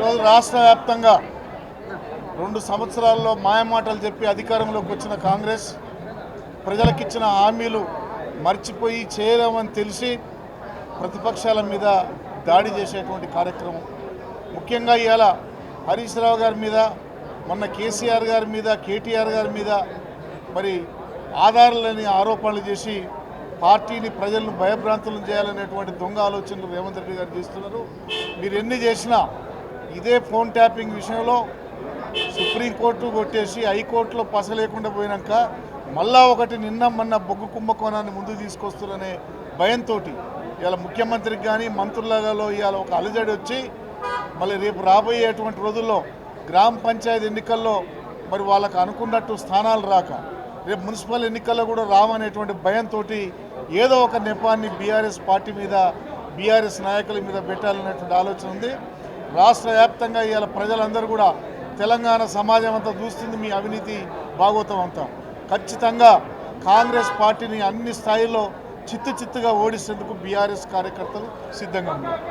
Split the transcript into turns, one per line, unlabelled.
ఈరోజు రాష్ట్ర వ్యాప్తంగా 2 సంవత్సరాల్లో మాయమాటలు చెప్పి అధికారంలోకి వచ్చిన కాంగ్రెస్ ప్రజలకిచ్చిన హామీలు మర్చిపోయి చేయలేమని తెలిసి ప్రతిపక్షాల మీద దాడి చేసేటువంటి కార్యక్రమం. ముఖ్యంగా ఇవాళ హరీష్ రావు గారి మీద, మొన్న కేసీఆర్ గారి మీద, కేటీఆర్ గారి మీద మరి ఆధారాలని ఆరోపణలు చేసి పార్టీని ప్రజలను భయభ్రాంతులను చేయాలనేటువంటి దొంగ ఆలోచనలు రేవంత్ రెడ్డి గారు చేస్తున్నారు. మీరు ఎన్ని చేసినా ఇదే ఫోన్ ట్యాపింగ్ విషయంలో సుప్రీంకోర్టు కొట్టేసి హైకోర్టులో పస లేకుండా పోయినాక మళ్ళా ఒకటి నిన్న మొన్న బొగ్గు కుంభకోణాన్ని ముందుకు తీసుకొస్తున్నారనే భయంతో ఇవాళ ముఖ్యమంత్రికి కానీ మంత్రులలో ఇవాళ ఒక అలజడి వచ్చి మళ్ళీ రేపు రాబోయేటువంటి రోజుల్లో గ్రామ పంచాయతీ ఎన్నికల్లో మరి వాళ్ళకు అనుకున్నట్టు స్థానాలు రాక రేపు మున్సిపల్ ఎన్నికల్లో కూడా రావనేటువంటి భయంతో ఏదో ఒక నెపాన్ని బీఆర్ఎస్ పార్టీ మీద, బీఆర్ఎస్ నాయకుల మీద పెట్టాలనేటువంటి ఆలోచన ఉంది. రాష్ట్ర వ్యాప్తంగా ఇవాళ ప్రజలందరూ కూడా తెలంగాణ సమాజం అంతా చూస్తుంది మీ అవినీతి భాగోతం అంతా. ఖచ్చితంగా కాంగ్రెస్ పార్టీని అన్ని స్థాయిల్లో చిత్తుగా ఓడిస్తేందుకు బీఆర్ఎస్ కార్యకర్తలు సిద్ధంగా ఉన్నారు.